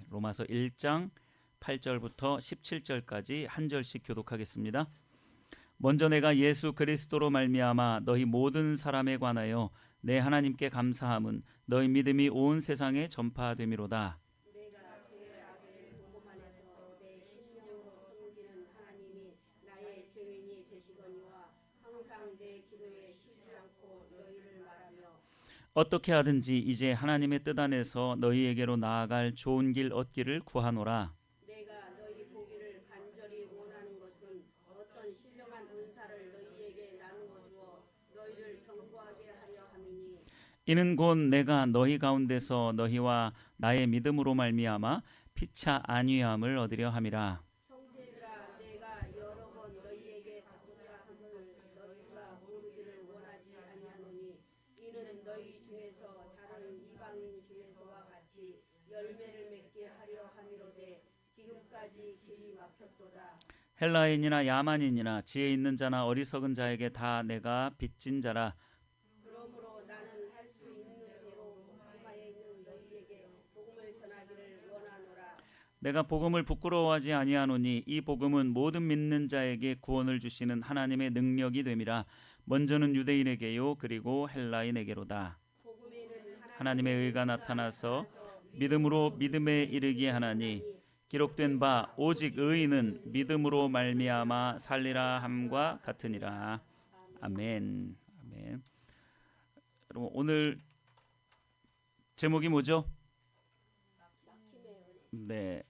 로마서 1장 8절부터 17절까지 한 절씩 교독하겠습니다. 먼저 내가 예수 그리스도로 말미암아 너희 모든 사람에 관하여 내 하나님께 감사함은 너희 믿음이 온 세상에 전파됨이로다. 내가 제 아들 복음 안에서 내 심령으로 섬기는 하나님이 나의 증인이 되시거니와 항상 내 기도에 쉬지 않고 너희를 말하며 어떻게 하든지 이제 하나님의 뜻 안에서 너희에게로 나아갈 좋은 길 얻기를 구하노라. 내가 너희 보기를 간절히 원하는 것은 어떤 신령한 은사를 너희에게 나누어 주어 너희를 견고하게 하려 함이니 이는 곧 내가 너희 가운데서 너희와 나의 믿음으로 말미암아 피차 안위함을 얻으려 함이라. 형제들아 내가 여러 번 너희에게 갖고자 함을 너희가 모르기를 원하지 아니하노니 이는 너희 중에서 다른 이방인 중에서와 같이 열매를 맺게 하려 함이로되 지금까지 길이 막혔도다. 헬라인이나 야만인이나 지혜 있는 자나 어리석은 자에게 다 내가 빚진 자라. 그러므로 나는 할 수 있는 대로 복음하에 있는 너희에게 복음을 전하기를 원하노라. 내가 복음을 부끄러워하지 아니하노니 이 복음은 모든 믿는 자에게 구원을 주시는 하나님의 능력이 됨이라. 먼저는 유대인에게요 그리고 헬라인에게로다. 복음에는 하나님의 의가 나타나서 믿음으로 믿음에 이르게 하나니 기록된 바 오직 의인은 믿음으로 말미암아 살리라 함과 같으니라. 아멘. 아멘. 여러분 오늘 제목이 뭐죠? 네,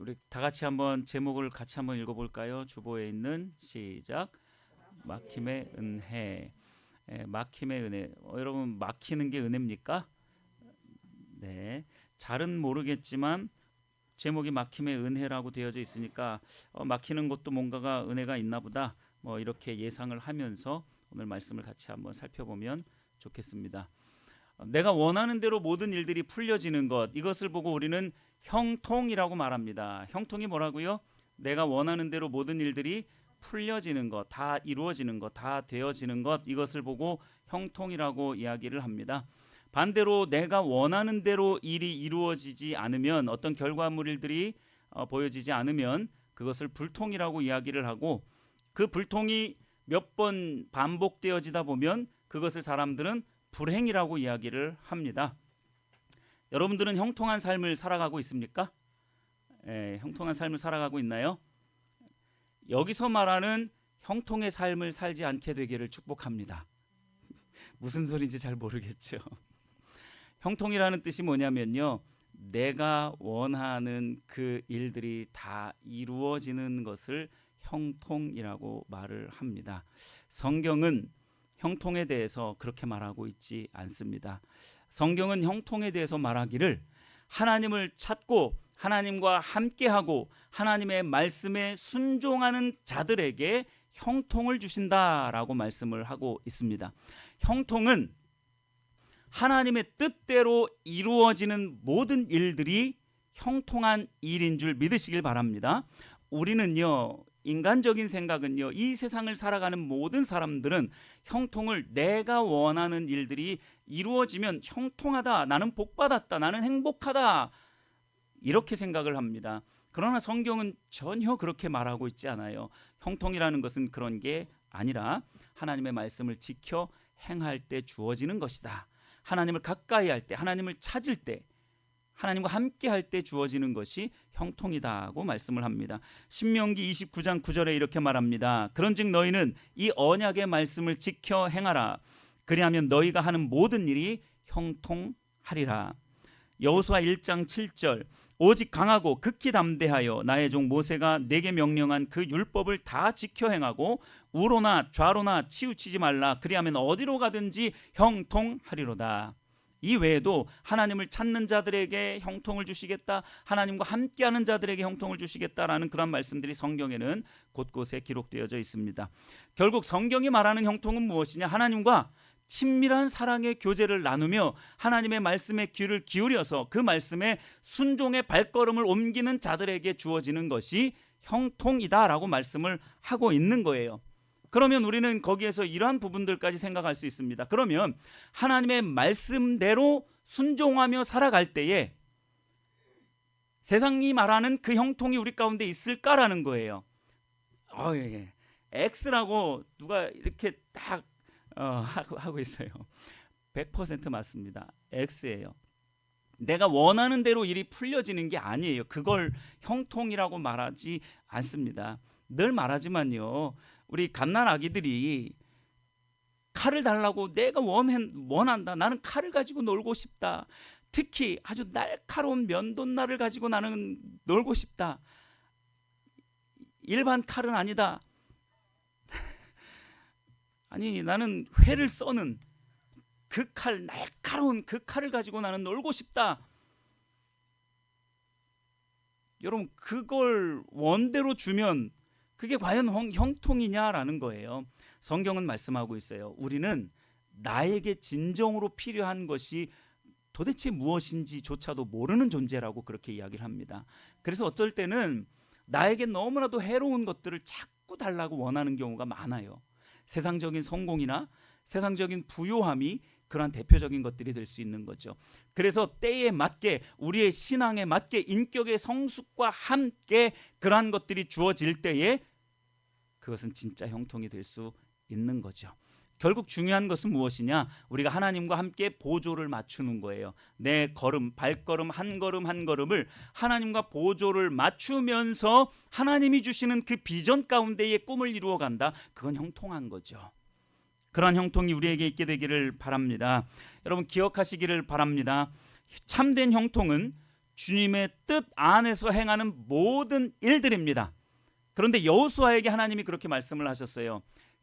우리 다 같이 한번 제목을 같이 한번 읽어볼까요? 주보에 있는 시작. 막힘의 은혜. 막힘의 은혜. 여러분 막히는 게 은혜입니까? 네, 잘은 모르겠지만 제목이 막힘의 은혜라고 되어져 있으니까 막히는 것도 뭔가가 은혜가 있나 보다. 뭐 이렇게 예상을 하면서 오늘 말씀을 같이 한번 살펴보면 좋겠습니다. 내가 원하는 대로 모든 일들이 풀려지는 것, 이것을 보고 우리는 형통이라고 말합니다. 형통이 뭐라고요? 내가 원하는 대로 모든 일들이 풀려지는 것, 다 이루어지는 것, 다 되어지는 것, 이것을 보고 형통이라고 이야기를 합니다. 반대로 내가 원하는 대로 일이 이루어지지 않으면, 어떤 결과물들이 보여지지 않으면 그것을 불통이라고 이야기를 하고, 그 불통이 몇 번 반복되어지다 보면 그것을 사람들은 불행이라고 이야기를 합니다. 여러분들은 형통한 삶을 살아가고 있습니까? 형통한 삶을 살아가고 있나요? 여기서 말하는 형통의 삶을 살지 않게 되기를 축복합니다. 무슨 소리인지 잘 모르겠죠. 형통이라는 뜻이 뭐냐면요, 내가 원하는 그 일들이 다 이루어지는 것을 형통이라고 말을 합니다. 성경은 형통에 대해서 그렇게 말하고 있지 않습니다. 성경은 형통에 대해서 말하기를 하나님을 찾고 하나님과 함께하고 하나님의 말씀에 순종하는 자들에게 형통을 주신다라고 말씀을 하고 있습니다. 형통은 하나님의 뜻대로 이루어지는 모든 일들이 형통한 일인 줄 믿으시길 바랍니다. 우리는요, 인간적인 생각은요, 이 세상을 살아가는 모든 사람들은 형통을, 내가 원하는 일들이 이루어지면 형통하다, 나는 복받았다, 나는 행복하다, 이렇게 생각을 합니다. 그러나 성경은 전혀 그렇게 말하고 있지 않아요. 형통이라는 것은 그런 게 아니라 하나님의 말씀을 지켜 행할 때 주어지는 것이다. 하나님을 가까이 할 때, 하나님을 찾을 때, 하나님과 함께 할 때 주어지는 것이 형통이다고 말씀을 합니다. 신명기 29장 9절에 이렇게 말합니다. 그런즉 너희는 이 언약의 말씀을 지켜 행하라. 그리하면 너희가 하는 모든 일이 형통하리라. 여호수아 1장 7절, 오직 강하고 극히 담대하여 나의 종 모세가 내게 명령한 그 율법을 다 지켜 행하고 우로나 좌로나 치우치지 말라. 그리하면 어디로 가든지 형통하리로다. 이 외에도 하나님을 찾는 자들에게 형통을 주시겠다, 하나님과 함께하는 자들에게 형통을 주시겠다라는 그런 말씀들이 성경에는 곳곳에 기록되어져 있습니다. 결국 성경이 말하는 형통은 무엇이냐? 하나님과 친밀한 사랑의 교제를 나누며 하나님의 말씀에 귀를 기울여서 그 말씀에 순종의 발걸음을 옮기는 자들에게 주어지는 것이 형통이다라고 말씀을 하고 있는 거예요. 그러면 우리는 거기에서 이러한 부분들까지 생각할 수 있습니다. 그러면 하나님의 말씀대로 순종하며 살아갈 때에 세상이 말하는 그 형통이 우리 가운데 있을까라는 거예요. 예. X라고 누가 이렇게 딱 하고 있어요. 100% 맞습니다. X예요. 내가 원하는 대로 일이 풀려지는 게 아니에요. 그걸 형통이라고 말하지 않습니다. 늘 말하지만요, 우리 갓난 아기들이 칼을 달라고 내가 원한다. 나는 칼을 가지고 놀고 싶다. 특히 아주 날카로운 면도날을 가지고 나는 놀고 싶다. 일반 칼은 아니다. 아니, 나는 회를 써는 그 칼, 날카로운 그 칼을 가지고 나는 놀고 싶다. 여러분, 그걸 원대로 주면 그게 과연 형통이냐라는 거예요. 성경은 말씀하고 있어요. 우리는 나에게 진정으로 필요한 것이 도대체 무엇인지조차도 모르는 존재라고 그렇게 이야기를 합니다. 그래서 어쩔 때는 나에게 너무나도 해로운 것들을 자꾸 달라고 원하는 경우가 많아요. 세상적인 성공이나 세상적인 부요함이 그러한 대표적인 것들이 될 수 있는 거죠. 그래서 때에 맞게, 우리의 신앙에 맞게, 인격의 성숙과 함께 그러한 것들이 주어질 때에 그것은 진짜 형통이 될 수 있는 거죠. 결국 중요한 것은 무엇이냐? 우리가 하나님과 함께 보조를 맞추는 거예요. 내 걸음, 발걸음 한 걸음 한 걸음을 하나님과 보조를 맞추면서 하나님이 주시는 그 비전 가운데의 꿈을 이루어 간다. 그건 형통한 거죠. 그러한 형통이 우리에게 있게 되기를 바랍니다. 여러분, 기억하시기를 바랍니다. 참된 형통은 주님의 뜻 안에서 행하는 모든 일들입니다. 그런데 여호수아에게 하나님이 그렇게 말씀을 하셨어요.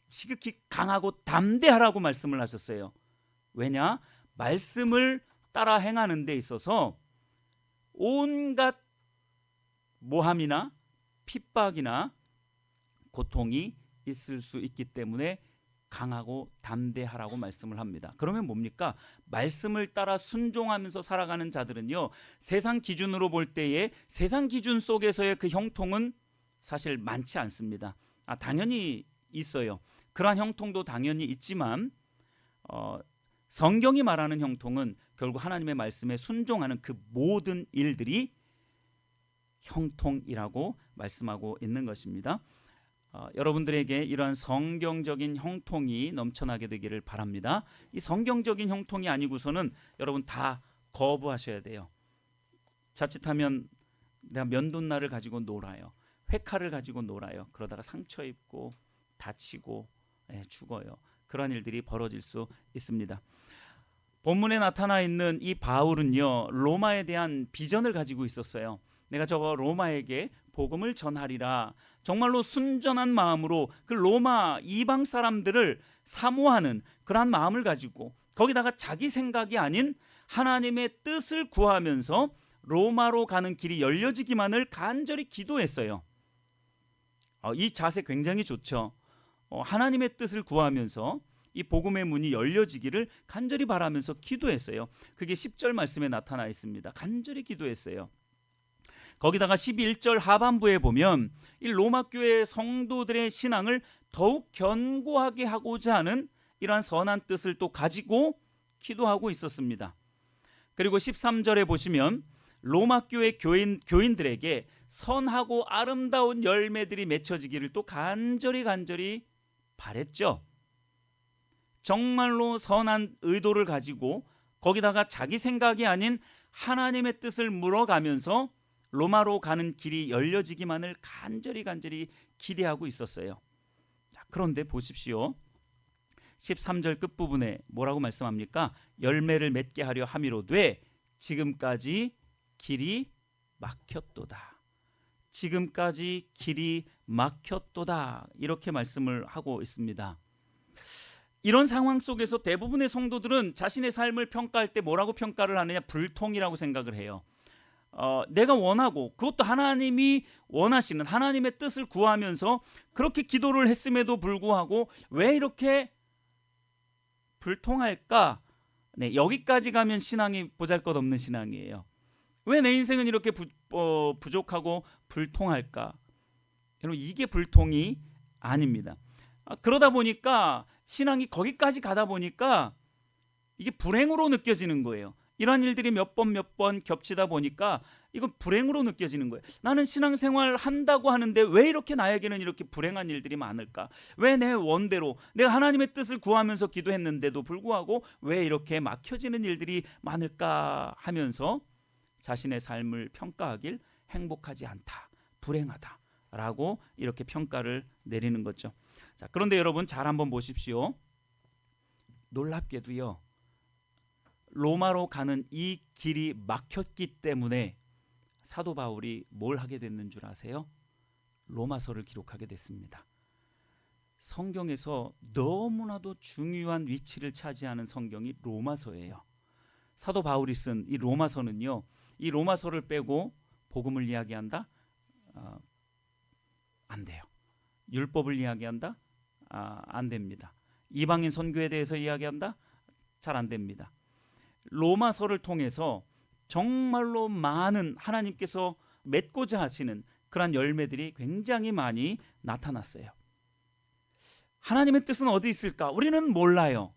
지극히 강하고 담대하라고 말씀을 하셨어요. 왜냐? 말씀을 따라 행하는 데 있어서 온갖 모함이나 핍박이나 고통이 있을 수 있기 때문에 강하고 담대하라고 말씀을 합니다. 그러면 뭡니까? 말씀을 따라 순종하면서 살아가는 자들은요, 세상 기준으로 볼 때에 세상 기준 속에서의 그 형통은 사실 많지 않습니다. 당연히 있어요. 그러한 형통도 당연히 있지만 성경이 말하는 형통은 결국 하나님의 말씀에 순종하는 그 모든 일들이 형통이라고 말씀하고 있는 것입니다. 여러분들에게 이러한 성경적인 형통이 넘쳐나게 되기를 바랍니다. 이 성경적인 형통이 아니고서는 여러분 다 거부하셔야 돼요. 자칫하면 내가 면도날을 가지고 놀아요. 회칼을 가지고 놀아요. 그러다가 상처 입고 다치고 죽어요. 그런 일들이 벌어질 수 있습니다. 본문에 나타나 있는 이 바울은요, 로마에 대한 비전을 가지고 있었어요. 내가 저 로마에게 복음을 전하리라. 정말로 순전한 마음으로 그 로마 이방 사람들을 사모하는 그러한 마음을 가지고, 거기다가 자기 생각이 아닌 하나님의 뜻을 구하면서 로마로 가는 길이 열려지기만을 간절히 기도했어요. 이 자세 굉장히 좋죠. 하나님의 뜻을 구하면서 이 복음의 문이 열려지기를 간절히 바라면서 기도했어요. 그게 10절 말씀에 나타나 있습니다. 간절히 기도했어요. 거기다가 11절 하반부에 보면 이 로마 교회 성도들의 신앙을 더욱 견고하게 하고자 하는 이러한 선한 뜻을 또 가지고 기도하고 있었습니다. 그리고 13절에 보시면 로마 교회 교인들에게 선하고 아름다운 열매들이 맺혀지기를 또 간절히 바랬죠. 정말로 선한 의도를 가지고 거기다가 자기 생각이 아닌 하나님의 뜻을 물어가면서 로마로 가는 길이 열려지기만을 간절히 기대하고 있었어요. 그런데 보십시오. 13절 끝부분에 뭐라고 말씀합니까? 열매를 맺게 하려 함이로되 지금까지 길이 막혔도다. 지금까지 길이 막혔도다. 이렇게 말씀을 하고 있습니다. 이런 상황 속에서 대부분의 성도들은 자신의 삶을 평가할 때 뭐라고 평가를 하느냐? 불통이라고 생각을 해요. 내가 원하고 그것도 하나님이 원하시는 하나님의 뜻을 구하면서 그렇게 기도를 했음에도 불구하고 왜 이렇게 불통할까? 네, 여기까지 가면 신앙이 보잘것없는 신앙이에요. 왜 내 인생은 이렇게 부족하고 불통할까? 여러분, 이게 불통이 아닙니다. 그러다 보니까 신앙이 거기까지 가다 보니까 이게 불행으로 느껴지는 거예요. 이러한 일들이 몇 번 겹치다 보니까 이건 불행으로 느껴지는 거예요. 나는 신앙생활 한다고 하는데 왜 이렇게 나에게는 이렇게 불행한 일들이 많을까? 왜 내 원대로 내가 하나님의 뜻을 구하면서 기도했는데도 불구하고 왜 이렇게 막혀지는 일들이 많을까 하면서 자신의 삶을 평가하길 행복하지 않다, 불행하다라고 이렇게 평가를 내리는 거죠. 자, 그런데 여러분 잘 한번 보십시오. 놀랍게도요, 로마로 가는 이 길이 막혔기 때문에 사도 바울이 뭘 하게 됐는 줄 아세요? 로마서를 기록하게 됐습니다. 성경에서 너무나도 중요한 위치를 차지하는 성경이 로마서예요. 사도 바울이 쓴 이 로마서는요, 이 로마서를 빼고 복음을 이야기한다? 안 돼요. 율법을 이야기한다? 안 됩니다. 이방인 선교에 대해서 이야기한다? 잘 안 됩니다. 로마서를 통해서 정말로 많은 하나님께서 맺고자 하시는 그러한 열매들이 굉장히 많이 나타났어요. 하나님의 뜻은 어디 있을까? 우리는 몰라요.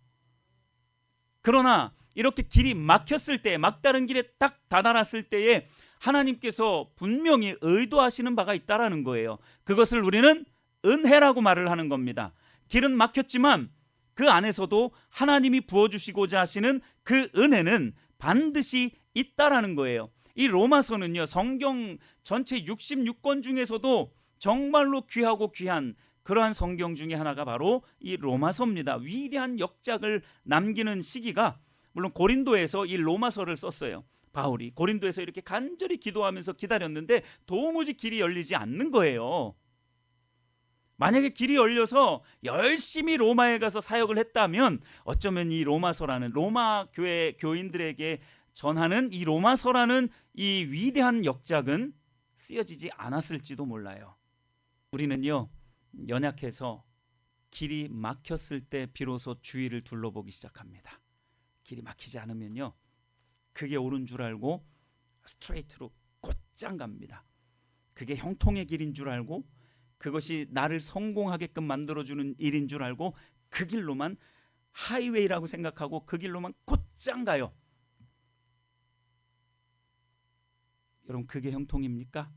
그러나 이렇게 길이 막혔을 때, 막다른 길에 딱 다다랐을 때에 하나님께서 분명히 의도하시는 바가 있다라는 거예요. 그것을 우리는 은혜라고 말을 하는 겁니다. 길은 막혔지만 그 안에서도 하나님이 부어주시고자 하시는 그 은혜는 반드시 있다라는 거예요. 이 로마서는요, 성경 전체 66권 중에서도 정말로 귀하고 귀한 그러한 성경 중에 하나가 바로 이 로마서입니다. 위대한 역작을 남기는 시기가, 물론 고린도에서 이 로마서를 썼어요. 바울이 고린도에서 이렇게 간절히 기도하면서 기다렸는데 도무지 길이 열리지 않는 거예요. 만약에 길이 열려서 열심히 로마에 가서 사역을 했다면 어쩌면 이 로마서라는, 로마 교회 교인들에게 전하는 이 로마서라는 이 위대한 역작은 쓰여지지 않았을지도 몰라요. 우리는요, 연약해서 길이 막혔을 때 비로소 주위를 둘러보기 시작합니다. 길이 막히지 않으면요, 그게 옳은 줄 알고 스트레이트로 곧장 갑니다. 그게 형통의 길인 줄 알고, 그것이 나를 성공하게끔 만들어주는 일인 줄 알고 그 길로만, 하이웨이라고 생각하고 그 길로만 곧장 가요. 여러분, 그게 형통입니까?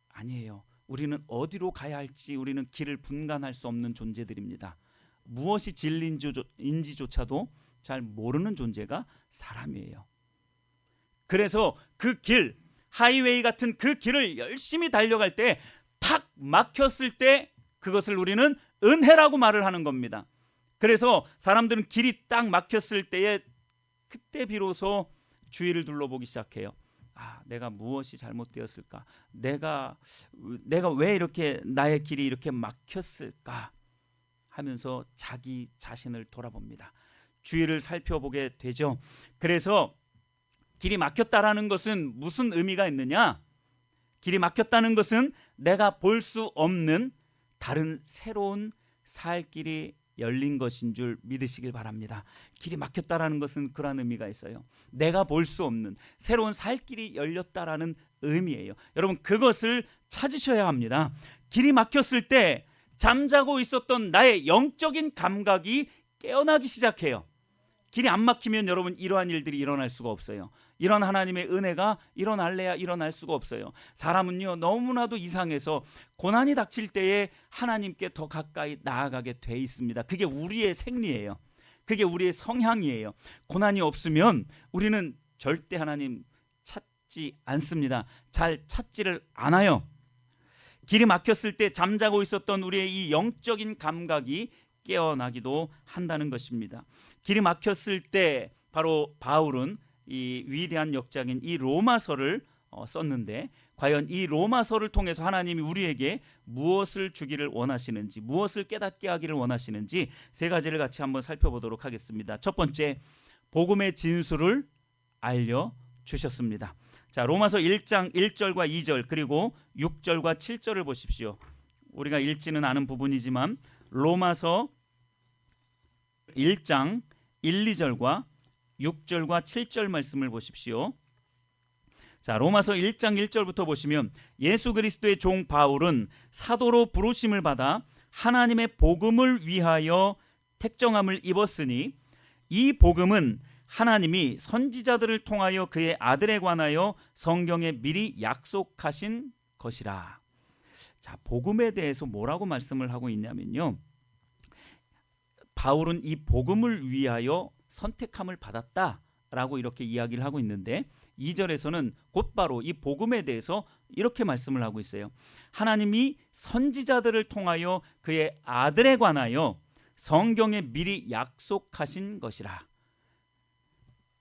아니에요. 우리는 어디로 가야 할지 우리는 길을 분간할 수 없는 존재들입니다. 무엇이 진리인지조차도 잘 모르는 존재가 사람이에요. 그래서 그 길, 하이웨이 같은 그 길을 열심히 달려갈 때 탁 막혔을 때 그것을 우리는 은혜라고 말을 하는 겁니다. 그래서 사람들은 길이 딱 막혔을 때에 그때 비로소 주위를 둘러보기 시작해요. 내가 무엇이 잘못되었을까? 내가 왜 이렇게 나의 길이 이렇게 막혔을까? 하면서 자기 자신을 돌아봅니다. 주위를 살펴보게 되죠. 그래서 길이 막혔다라는 것은 무슨 의미가 있느냐? 길이 막혔다는 것은 내가 볼 수 없는 다른 새로운 살 길이 열린 것인 줄 믿으시길 바랍니다. 길이 막혔다라는 것은 그런 의미가 있어요. 내가 볼 수 없는 새로운 살 길이 열렸다라는 의미예요. 여러분, 그것을 찾으셔야 합니다. 길이 막혔을 때 잠자고 있었던 나의 영적인 감각이 깨어나기 시작해요. 길이 안 막히면 여러분, 이러한 일들이 일어날 수가 없어요. 이런 하나님의 은혜가 일어날래야 일어날 수가 없어요. 사람은요, 너무나도 이상해서 고난이 닥칠 때에 하나님께 더 가까이 나아가게 돼 있습니다. 그게 우리의 생리예요. 그게 우리의 성향이에요. 고난이 없으면 우리는 절대 하나님 찾지 않습니다. 잘 찾지를 않아요. 길이 막혔을 때 잠자고 있었던 우리의 이 영적인 감각이 깨어나기도 한다는 것입니다. 길이 막혔을 때 바로 바울은 이 위대한 역작인 이 로마서를 썼는데, 과연 이 로마서를 통해서 하나님이 우리에게 무엇을 주기를 원하시는지, 무엇을 깨닫게 하기를 원하시는지 세 가지를 같이 한번 살펴보도록 하겠습니다. 첫 번째, 복음의 진수를 알려주셨습니다. 자, 로마서 1장 1절과 2절 그리고 6절과 7절을 보십시오. 우리가 읽지는 않은 부분이지만 로마서 1장 1, 2절과 6절과 7절 말씀을 보십시오. 자, 로마서 1장 1절부터 보시면 예수 그리스도의 종 바울은 사도로 부르심을 받아 하나님의 복음을 위하여 택정함을 입었으니 이 복음은 하나님이 선지자들을 통하여 그의 아들에 관하여 성경에 미리 약속하신 것이라. 자, 복음에 대해서 뭐라고 말씀을 하고 있냐면요, 바울은 이 복음을 위하여 선택함을 받았다라고 이렇게 이야기를 하고 있는데, 2절에서는 곧바로 이 복음에 대해서 이렇게 말씀을 하고 있어요. 하나님이 선지자들을 통하여 그의 아들에 관하여 성경에 미리 약속하신 것이라.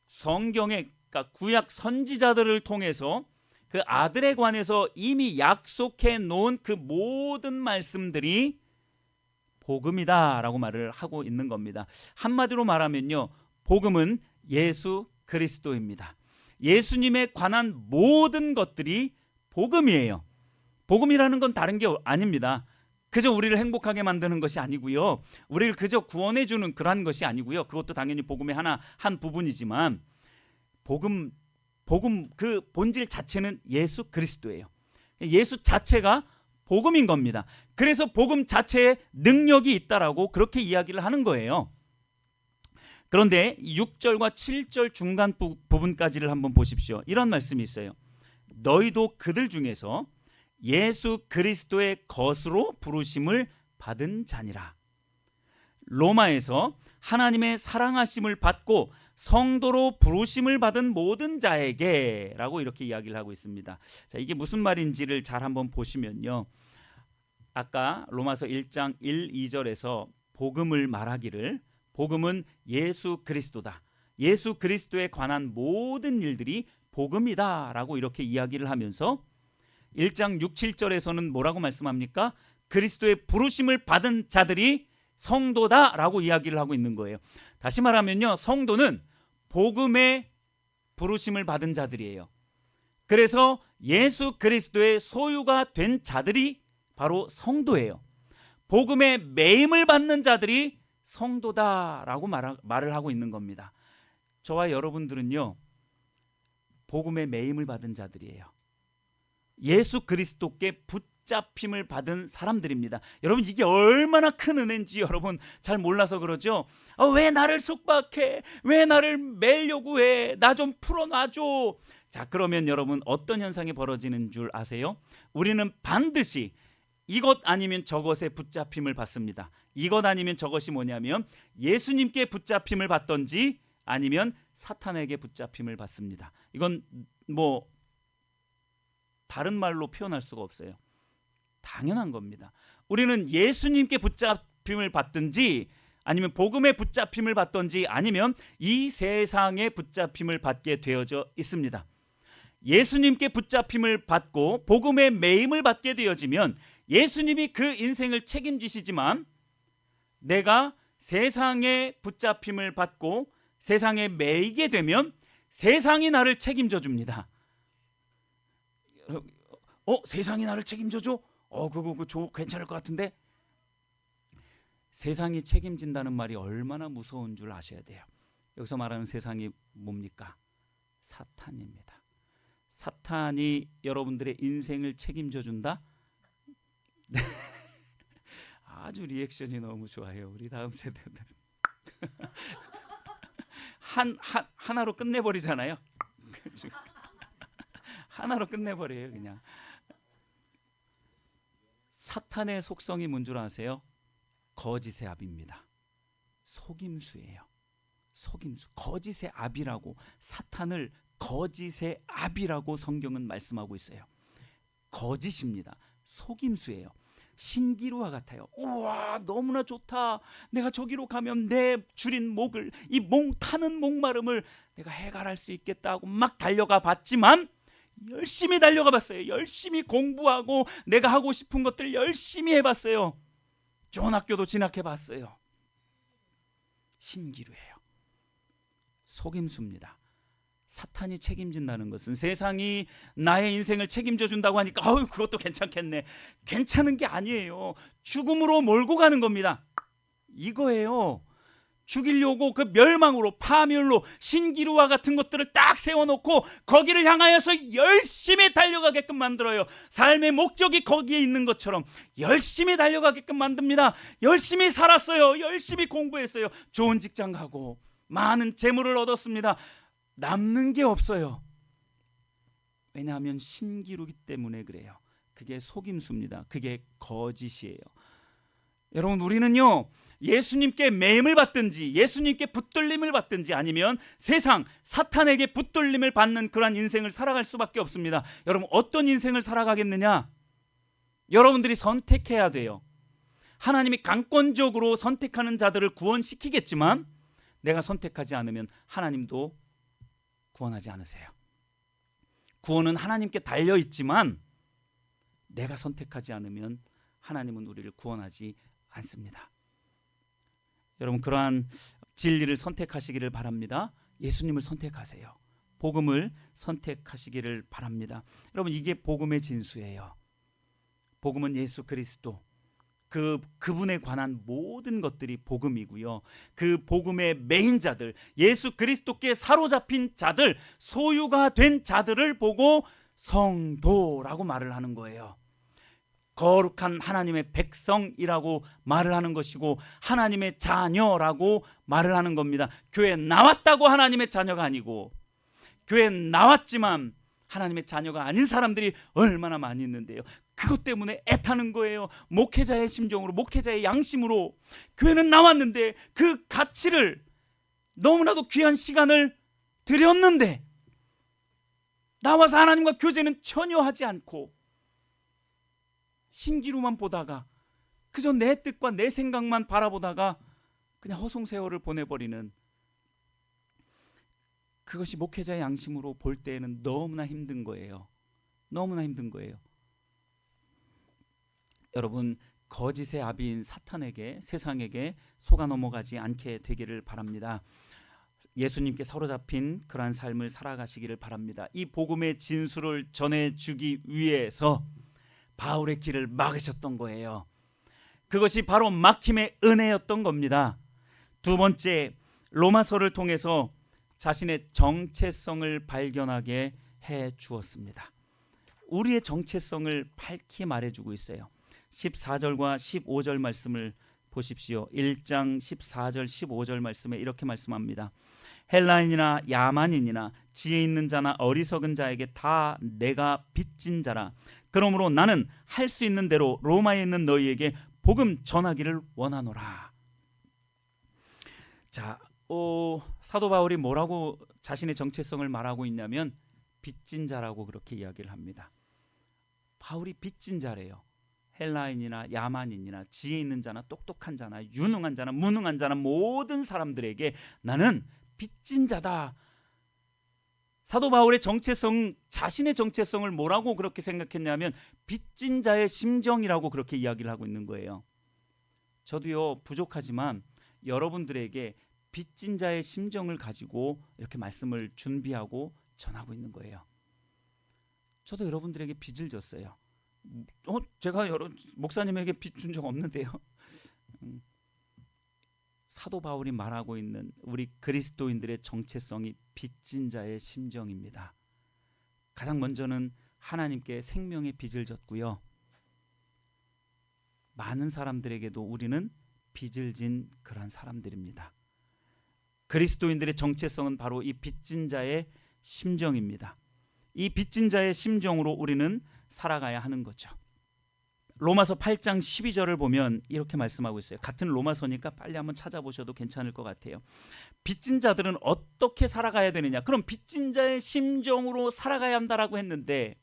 성경에, 그러니까 구약 선지자들을 통해서 그 아들에 관해서 이미 약속해 놓은 그 모든 말씀들이 복음이다라고 말을 하고 있는 겁니다. 한마디로 말하면요, 복음은 예수 그리스도입니다. 예수님에 관한 모든 것들이 복음이에요. 복음이라는 건 다른 게 아닙니다. 그저 우리를 행복하게 만드는 것이 아니고요, 우리를 그저 구원해 주는 그러한 것이 아니고요, 그것도 당연히 복음의 한 부분이지만 복음 그 본질 자체는 예수 그리스도예요. 예수 자체가 복음인 겁니다. 그래서 복음 자체에 능력이 있다라고 그렇게 이야기를 하는 거예요. 그런데 6절과 7절 중간 부분까지를 한번 보십시오. 이런 말씀이 있어요. 너희도 그들 중에서 예수 그리스도의 것으로 부르심을 받은 자니라. 로마에서 하나님의 사랑하심을 받고 성도로 부르심을 받은 모든 자에게 라고 이렇게 이야기를 하고 있습니다. 자, 이게 무슨 말인지를 잘 한번 보시면요, 아까 로마서 1장 1, 2절에서 복음을 말하기를 복음은 예수 그리스도다, 예수 그리스도에 관한 모든 일들이 복음이다 라고 이렇게 이야기를 하면서 1장 6, 7절에서는 뭐라고 말씀합니까? 그리스도의 부르심을 받은 자들이 성도다 라고 이야기를 하고 있는 거예요. 다시 말하면요, 성도는 복음의 부르심을 받은 자들이에요. 그래서 예수 그리스도의 소유가 된 자들이 바로 성도예요. 복음의 매임을 받는 자들이 성도다라고 말을 하고 있는 겁니다. 저와 여러분들은요, 복음의 매임을 받은 자들이에요. 예수 그리스도께 붙잡힘을 받은 사람들입니다. 여러분, 이게 얼마나 큰 은혜인지 여러분 잘 몰라서 그러죠. 왜 나를 속박해? 왜 나를 매려고 해? 나 좀 풀어놔줘. 자, 그러면 여러분 어떤 현상이 벌어지는 줄 아세요? 우리는 반드시 이것 아니면 저것에 붙잡힘을 받습니다. 이것 아니면 저것이 뭐냐면 예수님께 붙잡힘을 받던지 아니면 사탄에게 붙잡힘을 받습니다. 이건 뭐 다른 말로 표현할 수가 없어요. 당연한 겁니다. 우리는 예수님께 붙잡힘을 받든지 아니면 복음에 붙잡힘을 받든지 아니면 이 세상에 붙잡힘을 받게 되어져 있습니다. 예수님께 붙잡힘을 받고 복음에 매임을 받게 되어지면 예수님이 그 인생을 책임지시지만 내가 세상에 붙잡힘을 받고 세상에 매이게 되면 세상이 나를 책임져 줍니다. 세상이 나를 책임져 줘? 그거 괜찮을 것 같은데? 세상이 책임진다는 말이 얼마나 무서운 줄 아셔야 돼요. 여기서 말하는 세상이 뭡니까? 사탄입니다. 사탄이 여러분들의 인생을 책임져 준다? 아주 리액션이 너무 좋아요. 우리 다음 세대들 하나로 끝내버리잖아요. 하나로 끝내버려요. 그냥 사탄의 속성이 뭔 줄 아세요? 거짓의 압입니다. 속임수예요. 속임수, 거짓의 압이라고, 사탄을 거짓의 압이라고 성경은 말씀하고 있어요. 거짓입니다. 속임수예요. 신기루와 같아요. 우와, 너무나 좋다. 내가 저기로 가면 내 줄인 목을, 이 타는 목마름을 내가 해결할 수 있겠다고 막 달려가 봤지만, 열심히 달려가 봤어요. 열심히 공부하고 내가 하고 싶은 것들 열심히 해봤어요. 좋은 학교도 진학해 봤어요. 신기루예요. 속임수입니다. 사탄이 책임진다는 것은 세상이 나의 인생을 책임져 준다고 하니까 그것도 괜찮겠네. 괜찮은 게 아니에요. 죽음으로 몰고 가는 겁니다. 이거예요. 죽이려고 그 멸망으로, 파멸로 신기루와 같은 것들을 딱 세워놓고 거기를 향하여서 열심히 달려가게끔 만들어요. 삶의 목적이 거기에 있는 것처럼 열심히 달려가게끔 만듭니다. 열심히 살았어요. 열심히 공부했어요. 좋은 직장 가고 많은 재물을 얻었습니다. 남는 게 없어요. 왜냐하면 신기루기 때문에 그래요. 그게 속임수입니다. 그게 거짓이에요. 여러분, 우리는요, 예수님께 매임을 받든지 예수님께 붙들림을 받든지 아니면 세상 사탄에게 붙들림을 받는 그러한 인생을 살아갈 수밖에 없습니다. 여러분, 어떤 인생을 살아가겠느냐? 여러분들이 선택해야 돼요. 하나님이 강권적으로 선택하는 자들을 구원시키겠지만 내가 선택하지 않으면 하나님도 구원하지 않으세요. 구원은 하나님께 달려있지만 내가 선택하지 않으면 하나님은 우리를 구원하지 않습니다. 여러분, 그러한 진리를 선택하시기를 바랍니다. 예수님을 선택하세요. 복음을 선택하시기를 바랍니다. 여러분, 이게 복음의 진수예요. 복음은 예수 그리스도, 그분에 관한 모든 것들이 복음이고요. 그 복음의 메인자들, 예수 그리스도께 사로잡힌 자들, 소유가 된 자들을 보고 성도라고 말을 하는 거예요. 거룩한 하나님의 백성이라고 말을 하는 것이고 하나님의 자녀라고 말을 하는 겁니다. 교회에 나왔다고 하나님의 자녀가 아니고, 교회에 나왔지만 하나님의 자녀가 아닌 사람들이 얼마나 많이 있는데요. 그것 때문에 애타는 거예요. 목회자의 심정으로, 목회자의 양심으로. 교회는 나왔는데 그 가치를, 너무나도 귀한 시간을 드렸는데 나와서 하나님과 교제는 전혀 하지 않고 신기루만 보다가 그저 내 뜻과 내 생각만 바라보다가 그냥 허송세월을 보내버리는, 그것이 목회자의 양심으로 볼 때에는 너무나 힘든 거예요. 너무나 힘든 거예요. 여러분, 거짓의 아비인 사탄에게, 세상에게 속아 넘어가지 않게 되기를 바랍니다. 예수님께 사로잡힌 그러한 삶을 살아가시기를 바랍니다. 이 복음의 진수를 전해주기 위해서 바울의 길을 막으셨던 거예요. 그것이 바로 막힘의 은혜였던 겁니다. 두 번째, 로마서를 통해서 자신의 정체성을 발견하게 해 주었습니다. 우리의 정체성을 밝히 말해주고 있어요. 14절과 15절 말씀을 보십시오. 1장 14절 15절 말씀에 이렇게 말씀합니다. 헬라인이나 야만인이나 지혜 있는 자나 어리석은 자에게 다 내가 빚진 자라. 그러므로 나는 할 수 있는 대로 로마에 있는 너희에게 복음 전하기를 원하노라. 자, 사도 바울이 뭐라고 자신의 정체성을 말하고 있냐면 빚진 자라고 그렇게 이야기를 합니다. 바울이 빚진 자래요. 헬라인이나 야만인이나 지혜 있는 자나 똑똑한 자나 유능한 자나 무능한 자나 모든 사람들에게 나는 빚진 자다. 사도 바울의 정체성, 자신의 정체성을 뭐라고 그렇게 생각했냐면 빚진 자의 심정이라고 그렇게 이야기를 하고 있는 거예요. 저도요, 부족하지만 여러분들에게 빚진 자의 심정을 가지고 이렇게 말씀을 준비하고 전하고 있는 거예요. 저도 여러분들에게 빚을 졌어요. 제가 목사님에게 빚 준 적 없는데요. 사도 바울이 말하고 있는 우리 그리스도인들의 정체성이 빚진 자의 심정입니다. 가장 먼저는 하나님께 생명의 빚을 졌고요. 많은 사람들에게도 우리는 빚을 진 그런 사람들입니다. 그리스도인들의 정체성은 바로 이 빚진 자의 심정입니다. 이 빚진 자의 심정으로 우리는 살아가야 하는 거죠. 로마서 8장 12절을 보면 이렇게 말씀하고 있어요. 같은 로마서니까 빨리 한번 찾아보셔도 괜찮을 것 같아요. 빚진 자들은 어떻게 살아가야 되느냐? 그럼 빚진 자의 심정으로 살아가야 한다라고 했는데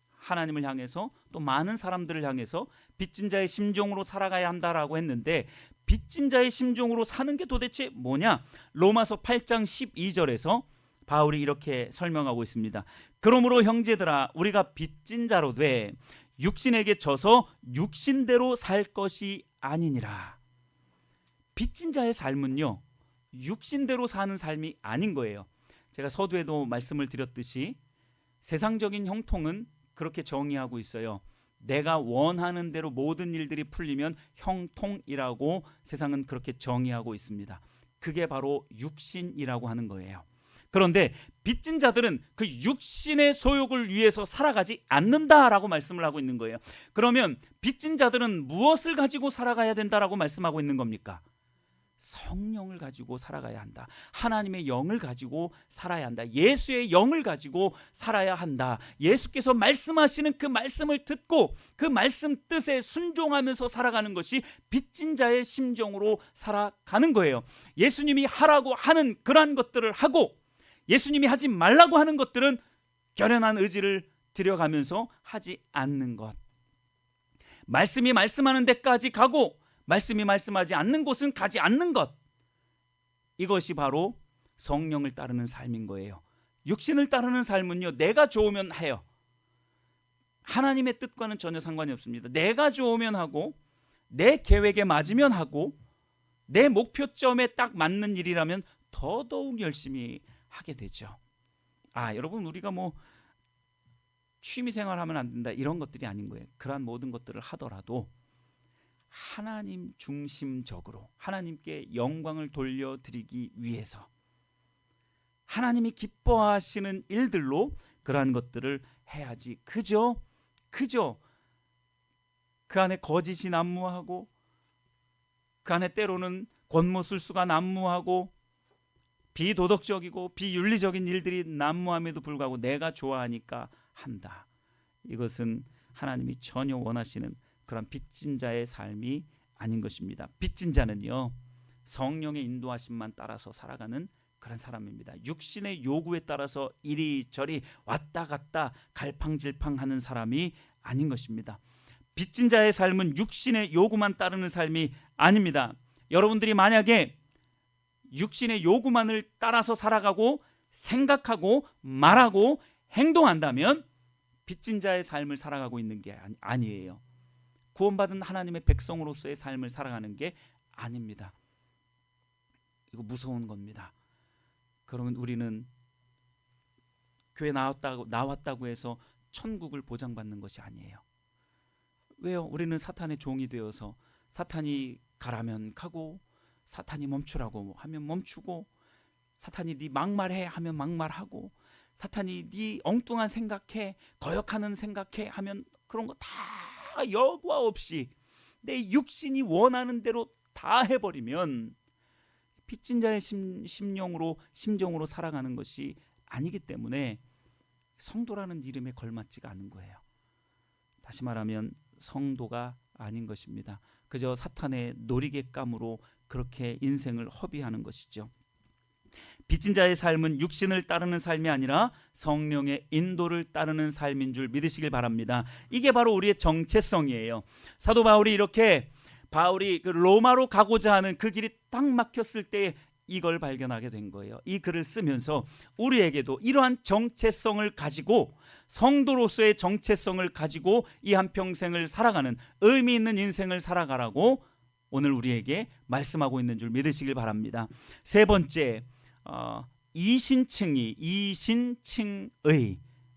하나님을 향해서 또 많은 사람들을 향해서 빚진 자의 심정으로 살아가야 한다라고 했는데 빚진 자의 심정으로 사는 게 도대체 뭐냐? 로마서 8장 12절에서 바울이 이렇게 설명하고 있습니다. 그러므로 형제들아, 우리가 빚진 자로 돼 육신에게 져서 육신대로 살 것이 아니니라. 빚진 자의 삶은요, 육신대로 사는 삶이 아닌 거예요. 제가 서두에도 말씀을 드렸듯이 세상적인 형통은 그렇게 정의하고 있어요. 내가 원하는 대로 모든 일들이 풀리면 형통이라고 세상은 그렇게 정의하고 있습니다. 그게 바로 육신이라고 하는 거예요. 그런데 빚진 자들은 그 육신의 소욕을 위해서 살아가지 않는다라고 말씀을 하고 있는 거예요. 그러면 빚진 자들은 무엇을 가지고 살아가야 된다라고 말씀하고 있는 겁니까? 성령을 가지고 살아가야 한다. 하나님의 영을 가지고 살아야 한다. 예수의 영을 가지고 살아야 한다. 예수께서 말씀하시는 그 말씀을 듣고 그 말씀 뜻에 순종하면서 살아가는 것이 빚진 자의 심정으로 살아가는 거예요. 예수님이 하라고 하는 그러한 것들을 하고 예수님이 하지 말라고 하는 것들은 결연한 의지를 들여가면서 하지 않는 것. 말씀이 말씀하는 데까지 가고 말씀이 말씀하지 않는 곳은 가지 않는 것. 이것이 바로 성령을 따르는 삶인 거예요. 육신을 따르는 삶은요, 내가 좋으면 해요. 하나님의 뜻과는 전혀 상관이 없습니다. 내가 좋으면 하고 내 계획에 맞으면 하고 내 목표점에 딱 맞는 일이라면 더더욱 열심히 하게 되죠. 여러분, 우리가 취미생활 하면 안 된다 이런 것들이 아닌 거예요. 그러한 모든 것들을 하더라도 하나님 중심적으로 하나님께 영광을 돌려드리기 위해서 하나님이 기뻐하시는 일들로 그러한 것들을 해야지. 그저 그 안에 거짓이 난무하고 그 안에 때로는 권모술수가 난무하고 비도덕적이고 비윤리적인 일들이 난무함에도 불구하고 내가 좋아하니까 한다. 이것은 하나님이 전혀 원하시는 그런 빚진 자의 삶이 아닌 것입니다. 빚진 자는요, 성령의 인도하심만 따라서 살아가는 그런 사람입니다. 육신의 요구에 따라서 이리저리 왔다 갔다 갈팡질팡하는 사람이 아닌 것입니다. 빚진 자의 삶은 육신의 요구만 따르는 삶이 아닙니다. 여러분들이 만약에 육신의 요구만을 따라서 살아가고 생각하고 말하고 행동한다면 빚진 자의 삶을 살아가고 있는 게 아니에요. 구원받은 하나님의 백성으로서의 삶을 살아가는 게 아닙니다. 이거 무서운 겁니다. 그러면 우리는 교회 나왔다고 해서 천국을 보장받는 것이 아니에요. 왜요? 우리는 사탄의 종이 되어서 사탄이 가라면 가고 사탄이 멈추라고 하면 멈추고 사탄이 네 막말해 하면 막말하고 사탄이 네 엉뚱한 생각해 거역하는 생각해 하면 그런 거 다 여과 없이 내 육신이 원하는 대로 다 해버리면 빚진 자의 심정으로 살아가는 것이 아니기 때문에 성도라는 이름에 걸맞지가 않은 거예요. 다시 말하면 성도가 아닌 것입니다. 그저 사탄의 놀이객감으로 그렇게 인생을 허비하는 것이죠. 빚진 자의 삶은 육신을 따르는 삶이 아니라 성령의 인도를 따르는 삶인 줄 믿으시길 바랍니다. 이게 바로 우리의 정체성이에요. 사도 바울이 그 로마로 가고자 하는 그 길이 딱 막혔을 때 이걸 발견하게 된 거예요. 이 글을 쓰면서 우리에게도 이러한 정체성을 가지고 성도로서의 정체성을 가지고 이 한평생을 살아가는 의미 있는 인생을 살아가라고 오늘 우리에게 말씀하고 있는 줄 믿으시길 바랍니다. 세 번째, 이신칭의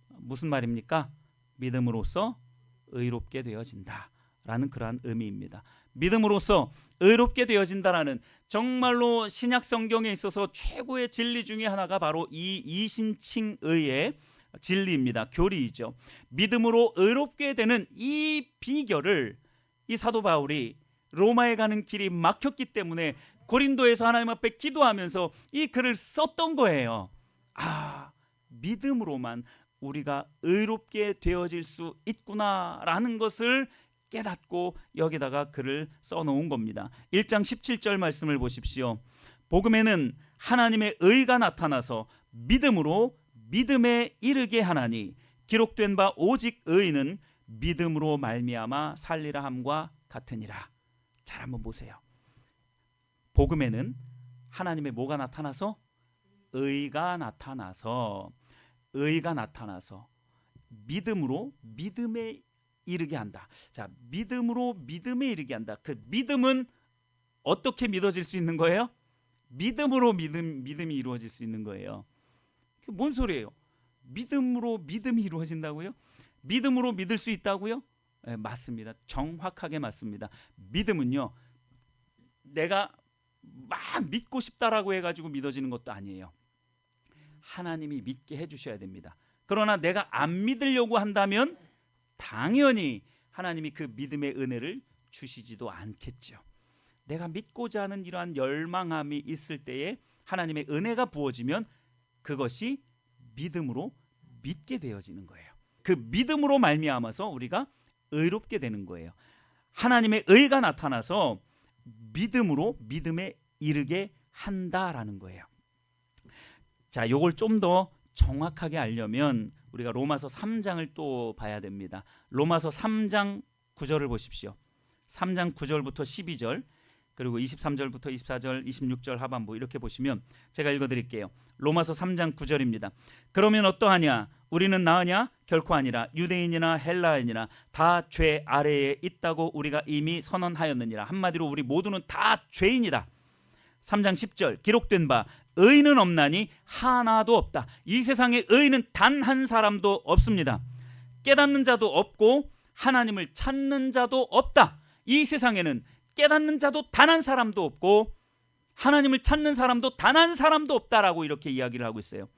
무슨 말입니까? 믿음으로써 의롭게 되어진다라는 그러한 의미입니다. 믿음으로써 의롭게 되어진다라는 정말로 신약 성경에 있어서 최고의 진리 중에 하나가 바로 이 이신칭의의 진리입니다. 교리이죠. 믿음으로 의롭게 되는 이 비결을 이 사도 바울이 로마에 가는 길이 막혔기 때문에 고린도에서 하나님 앞에 기도하면서 이 글을 썼던 거예요. 믿음으로만 우리가 의롭게 되어질 수 있구나라는 것을 깨닫고 여기다가 글을 써놓은 겁니다. 1장 17절 말씀을 보십시오. 복음에는 하나님의 의가 나타나서 믿음으로 믿음에 이르게 하나니 기록된 바 오직 의인은 믿음으로 말미암아 살리라 함과 같으니라. 잘 한번 보세요. 복음에는 하나님의 뭐가 나타나서? 의가 나타나서 믿음으로 믿음에 이르게 한다. 자, 믿음으로 믿음에 이르게 한다. 그 믿음은 어떻게 믿어질 수 있는 거예요? 믿음으로 믿음이 이루어질 수 있는 거예요. 그게 뭔 소리예요? 믿음으로 믿음이 이루어진다고요? 믿음으로 믿을 수 있다고요? 네, 맞습니다. 정확하게 맞습니다. 믿음은요, 내가 막 믿고 싶다라고 해가지고 믿어지는 것도 아니에요. 하나님이 믿게 해주셔야 됩니다. 그러나 내가 안 믿으려고 한다면 당연히 하나님이 그 믿음의 은혜를 주시지도 않겠죠. 내가 믿고자 하는 이러한 열망함이 있을 때에 하나님의 은혜가 부어지면 그것이 믿음으로 믿게 되어지는 거예요. 그 믿음으로 말미암아서 우리가 의롭게 되는 거예요. 하나님의 의가 나타나서 믿음으로 믿음에 이르게 한다라는 거예요. 자, 요걸 좀 더 정확하게 알려면 우리가 로마서 3장을 또 봐야 됩니다. 로마서 3장 9절을 보십시오. 3장 9절부터 12절, 그리고 23절부터 24절, 26절 하반부 이렇게 보시면 제가 읽어드릴게요. 로마서 3장 9절입니다. 그러면 어떠하냐? 우리는 나으냐? 결코 아니라. 유대인이나 헬라인이나 다 죄 아래에 있다고 우리가 이미 선언하였느니라. 한마디로 우리 모두는 다 죄인이다. 3장 10절 기록된 바 의인은 없나니 하나도 없다. 이 세상에 의인은 단 한 사람도 없습니다. 깨닫는 자도 없고 하나님을 찾는 자도 없다. 이 세상에는 깨닫는 자도 단 한 사람도 없고 하나님을 찾는 사람도 단 한 사람도 없다라고 이렇게 이야기를 하고 있어요.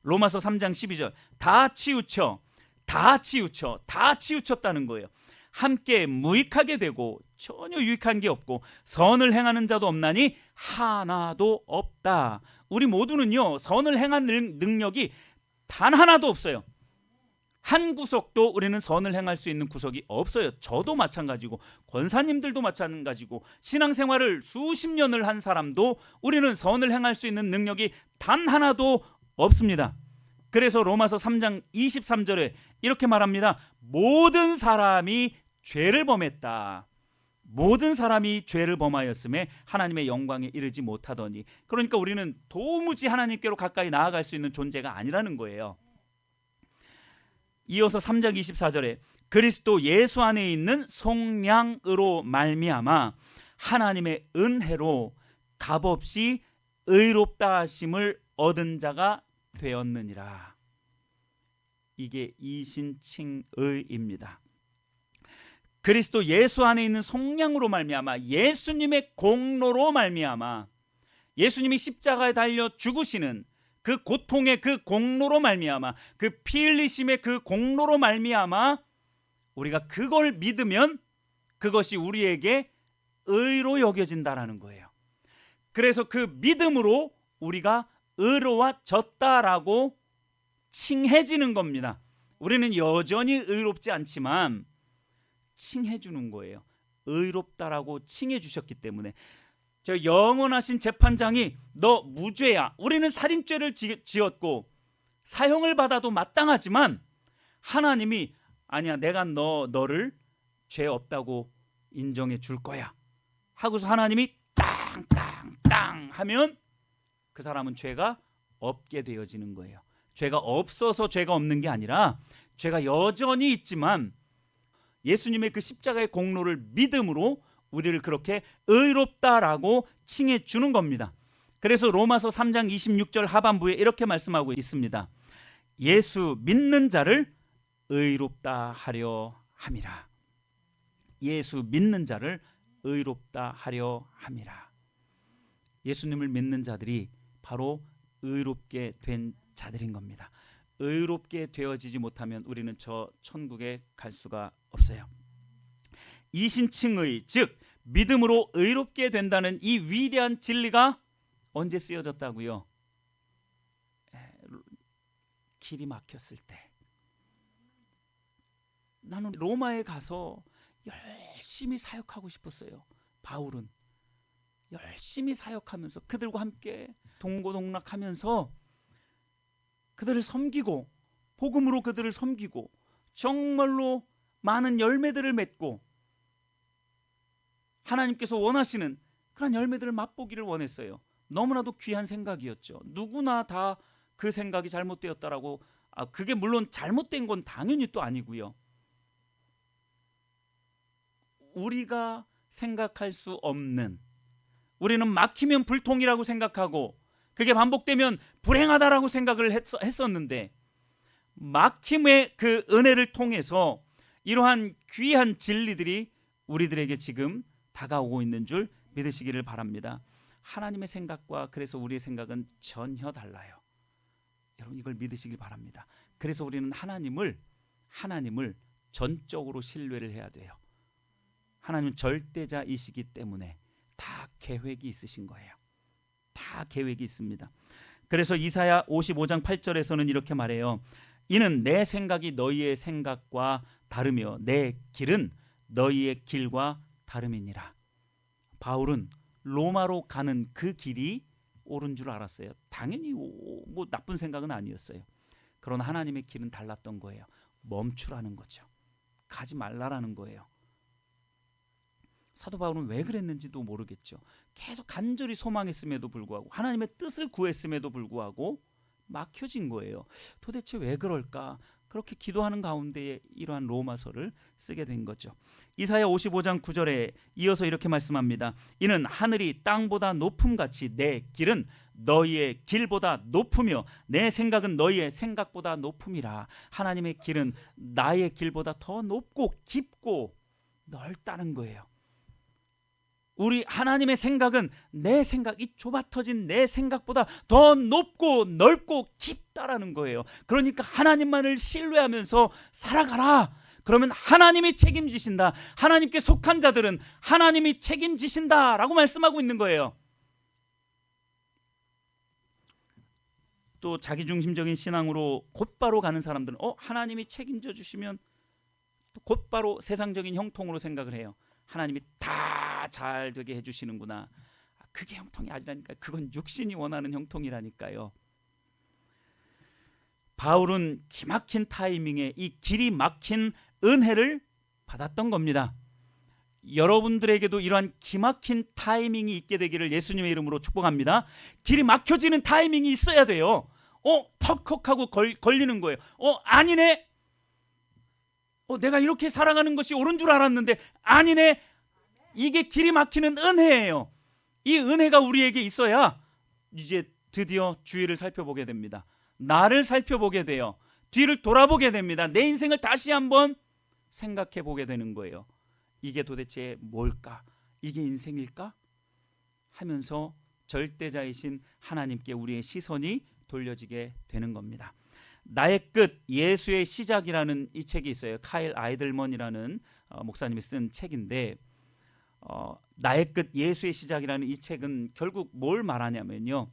로마서 3장 12절 다 치우쳤다는 거예요. 함께 무익하게 되고 전혀 유익한 게 없고 선을 행하는 자도 없나니 하나도 없다. 우리 모두는요 선을 행한 능력이 단 하나도 없어요. 한 구석도 우리는 선을 행할 수 있는 구석이 없어요. 저도 마찬가지고 권사님들도 마찬가지고 신앙생활을 수십 년을 한 사람도 우리는 선을 행할 수 있는 능력이 단 하나도 없습니다. 그래서 로마서 3장 23절에 이렇게 말합니다. 모든 사람이 죄를 범했다. 모든 사람이 죄를 범하였음에 하나님의 영광에 이르지 못하더니, 그러니까 우리는 도무지 하나님께로 가까이 나아갈 수 있는 존재가 아니라는 거예요. 이어서 3장 24절에 그리스도 예수 안에 있는 속량으로 말미암아 하나님의 은혜로 값없이 의롭다 하심을 얻은 자가 되었느니라. 이게 이신칭의입니다. 그리스도 예수 안에 있는 속량으로 말미암아, 예수님의 공로로 말미암아, 예수님이 십자가에 달려 죽으시는 그 고통의 그 공로로 말미암아, 그 피 흘리심의 그 공로로 말미암아 우리가 그걸 믿으면 그것이 우리에게 의로 여겨진다라는 거예요. 그래서 그 믿음으로 우리가 의로워졌다라고 칭해지는 겁니다. 우리는 여전히 의롭지 않지만 칭해 주는 거예요. 의롭다라고 칭해 주셨기 때문에. 저 영원하신 재판장이 너 무죄야. 우리는 살인죄를 지었고 사형을 받아도 마땅하지만 하나님이 아니야, 내가 너를 죄 없다고 인정해 줄 거야 하고서 하나님이 땅땅땅 하면 그 사람은 죄가 없게 되어지는 거예요. 죄가 없어서 죄가 없는 게 아니라 죄가 여전히 있지만 예수님의 그 십자가의 공로를 믿음으로 우리를 그렇게 의롭다라고 칭해 주는 겁니다. 그래서 로마서 3장 26절 하반부에 이렇게 말씀하고 있습니다. 예수 믿는 자를 의롭다 하려 함이라. 예수 믿는 자를 의롭다 하려 함이라. 예수님을 믿는 자들이 바로 의롭게 된 자들인 겁니다. 의롭게 되어지지 못하면 우리는 저 천국에 갈 수가 없어요. 이신칭의, 즉 믿음으로 의롭게 된다는 이 위대한 진리가 언제 쓰여졌다고요? 길이 막혔을 때. 나는 로마에 가서 열심히 사역하고 싶었어요. 바울은 열심히 사역하면서 그들과 함께 동고동락하면서 그들을 섬기고 복음으로 그들을 섬기고 정말로 많은 열매들을 맺고 하나님께서 원하시는 그런 열매들을 맛보기를 원했어요. 너무나도 귀한 생각이었죠. 누구나 다 그 생각이 잘못되었다라고, 그게 물론 잘못된 건 당연히 또 아니고요. 우리가 생각할 수 없는, 우리는 막히면 불통이라고 생각하고 그게 반복되면 불행하다라고 생각을 했었는데, 막힘의 그 은혜를 통해서 이러한 귀한 진리들이 우리들에게 지금 다가오고 있는 줄 믿으시기를 바랍니다. 하나님의 생각과 그래서 우리의 생각은 전혀 달라요. 여러분 이걸 믿으시길 바랍니다. 그래서 우리는 하나님을 전적으로 신뢰를 해야 돼요. 하나님은 절대자이시기 때문에 다 계획이 있으신 거예요. 다 계획이 있습니다. 그래서 이사야 55장 8절에서는 이렇게 말해요. 이는 내 생각이 너희의 생각과 다르며 내 길은 너희의 길과 다름이니라. 바울은 로마로 가는 그 길이 옳은 줄 알았어요. 당연히 뭐 나쁜 생각은 아니었어요. 그러나 하나님의 길은 달랐던 거예요. 멈추라는 거죠. 가지 말라라는 거예요. 사도 바울은 왜 그랬는지도 모르겠죠. 계속 간절히 소망했음에도 불구하고 하나님의 뜻을 구했음에도 불구하고 막혀진 거예요. 도대체 왜 그럴까? 그렇게 기도하는 가운데에 이러한 로마서를 쓰게 된 거죠. 이사야 55장 9절에 이어서 이렇게 말씀합니다. 이는 하늘이 땅보다 높음같이 내 길은 너희의 길보다 높으며 내 생각은 너희의 생각보다 높음이라. 하나님의 길은 나의 길보다 더 높고 깊고 넓다는 거예요. 우리 하나님의 생각은 내 생각, 이 좁아터진 내 생각보다 더 높고 넓고 깊다라는 거예요. 그러니까 하나님만을 신뢰하면서 살아가라. 그러면 하나님이 책임지신다. 하나님께 속한 자들은 하나님이 책임지신다라고 말씀하고 있는 거예요. 또 자기중심적인 신앙으로 곧바로 가는 사람들은 하나님이 책임져 주시면 또 곧바로 세상적인 형통으로 생각을 해요. 하나님이 다 잘 되게 해주시는구나. 그게 형통이 아니라니까. 그건 육신이 원하는 형통이라니까요. 바울은 기막힌 타이밍에 이 길이 막힌 은혜를 받았던 겁니다. 여러분들에게도 이러한 기막힌 타이밍이 있게 되기를 예수님의 이름으로 축복합니다. 길이 막혀지는 타이밍이 있어야 돼요. 퍽퍽하고 걸리는 거예요. 아니네. 내가 이렇게 살아가는 것이 옳은 줄 알았는데 아니네. 이게 길이 막히는 은혜예요. 이 은혜가 우리에게 있어야 이제 드디어 주위를 살펴보게 됩니다. 나를 살펴보게 돼요. 뒤를 돌아보게 됩니다. 내 인생을 다시 한번 생각해 보게 되는 거예요. 이게 도대체 뭘까? 이게 인생일까? 하면서 절대자이신 하나님께 우리의 시선이 돌려지게 되는 겁니다. 나의 끝 예수의 시작이라는 이 책이 있어요. 카일 아이들먼이라는 목사님이 쓴 책인데 나의 끝 예수의 시작이라는 이 책은 결국 뭘 말하냐면요.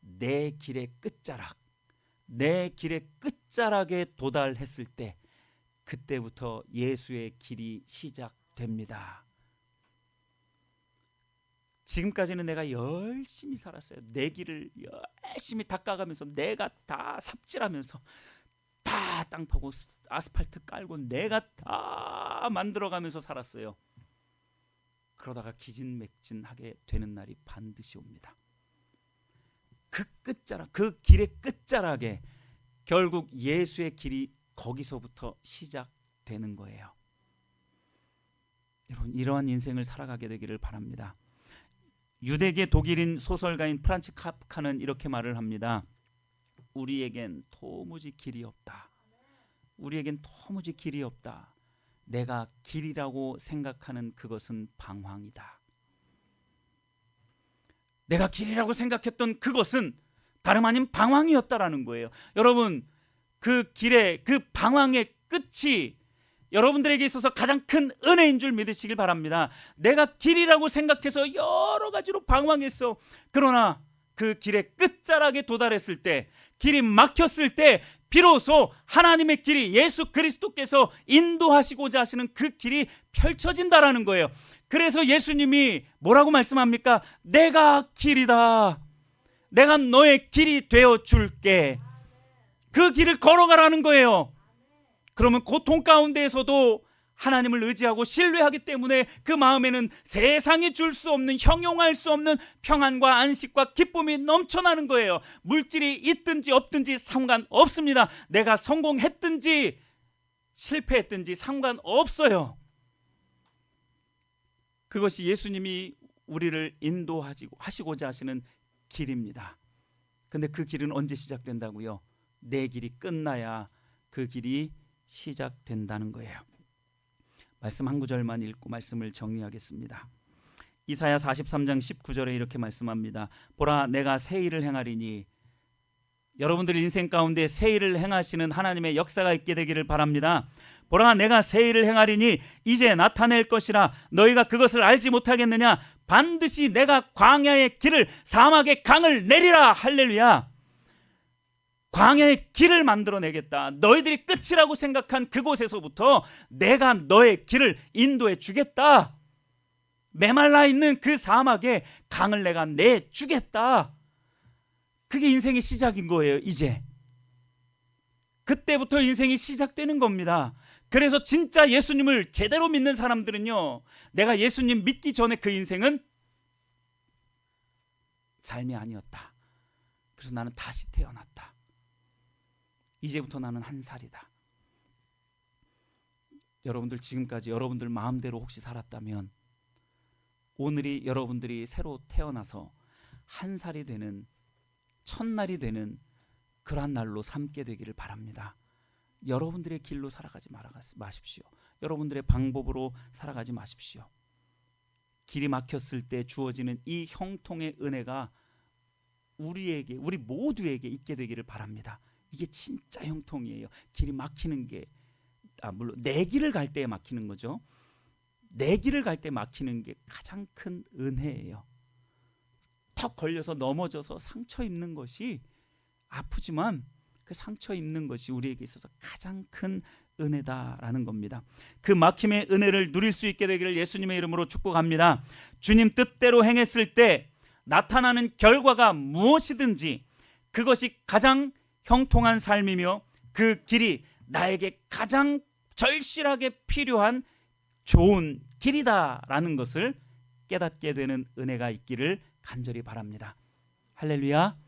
내 길의 끝자락, 내 길의 끝자락에 도달했을 때 그때부터 예수의 길이 시작됩니다. 지금까지는 내가 열심히 살았어요. 내 길을 열심히 닦아가면서 내가 다 삽질하면서 다 땅 파고 아스팔트 깔고 내가 다 만들어가면서 살았어요. 그러다가 기진맥진하게 되는 날이 반드시 옵니다. 그 끝자락, 그 길의 끝자락에 결국 예수의 길이 거기서부터 시작되는 거예요. 여러분, 이러한 인생을 살아가게 되기를 바랍니다. 유대계 독일인 소설가인 프란츠 카프카는 이렇게 말을 합니다. 우리에겐 도무지 길이 없다. 우리에겐 도무지 길이 없다. 내가 길이라고 생각하는 그것은 방황이다. 내가 길이라고 생각했던 그것은 다름 아닌 방황이었다라는 거예요. 여러분, 그 길의 그 방황의 끝이 여러분들에게 있어서 가장 큰 은혜인 줄 믿으시길 바랍니다. 내가 길이라고 생각해서 여러 가지로 방황했어. 그러나 그 길의 끝자락에 도달했을 때, 길이 막혔을 때 비로소 하나님의 길이 예수 그리스도께서 인도하시고자 하시는 그 길이 펼쳐진다라는 거예요. 그래서 예수님이 뭐라고 말씀합니까? 내가 길이다. 내가 너의 길이 되어 줄게. 그 길을 걸어가라는 거예요. 그러면 고통 가운데에서도 하나님을 의지하고 신뢰하기 때문에 그 마음에는 세상이 줄 수 없는, 형용할 수 없는 평안과 안식과 기쁨이 넘쳐나는 거예요. 물질이 있든지 없든지 상관없습니다. 내가 성공했든지 실패했든지 상관없어요. 그것이 예수님이 우리를 인도하시고자 하시는 길입니다. 근데 그 길은 언제 시작된다고요? 내 길이 끝나야 그 길이 시작된다는 거예요. 말씀 한 구절만 읽고 말씀을 정리하겠습니다. 이사야 43장 19절에 이렇게 말씀합니다. 보라, 내가 새 일을 행하리니. 여러분들 인생 가운데 새 일을 행하시는 하나님의 역사가 있게 되기를 바랍니다. 보라, 내가 새 일을 행하리니 이제 나타낼 것이라. 너희가 그것을 알지 못하겠느냐? 반드시 내가 광야의 길을, 사막의 강을 내리라. 할렐루야. 광야의 길을 만들어내겠다. 너희들이 끝이라고 생각한 그곳에서부터 내가 너의 길을 인도해 주겠다. 메말라 있는 그 사막에 강을 내가 내주겠다. 그게 인생의 시작인 거예요. 이제 그때부터 인생이 시작되는 겁니다. 그래서 진짜 예수님을 제대로 믿는 사람들은요, 내가 예수님 믿기 전에 그 인생은 삶이 아니었다. 그래서 나는 다시 태어났다. 이제부터 나는 한 살이다. 여러분들 지금까지 여러분들 마음대로 혹시 살았다면 오늘이 여러분들이 새로 태어나서 한 살이 되는, 첫날이 되는 그러한 날로 삼게 되기를 바랍니다. 여러분들의 길로 살아가지 마십시오. 여러분들의 방법으로 살아가지 마십시오. 길이 막혔을 때 주어지는 이 형통의 은혜가 우리 모두에게 있게 되기를 바랍니다. 이게 진짜 형통이에요. 길이 막히는 게, 물론 내 길을 갈 때 막히는 거죠. 내 길을 갈 때 막히는 게 가장 큰 은혜예요. 턱 걸려서 넘어져서 상처 입는 것이 아프지만 그 상처 입는 것이 우리에게 있어서 가장 큰 은혜다라는 겁니다. 그 막힘의 은혜를 누릴 수 있게 되기를 예수님의 이름으로 축복합니다. 주님 뜻대로 행했을 때 나타나는 결과가 무엇이든지 그것이 가장 형통한 삶이며 그 길이 나에게 가장 절실하게 필요한 좋은 길이다라는 것을 깨닫게 되는 은혜가 있기를 간절히 바랍니다. 할렐루야.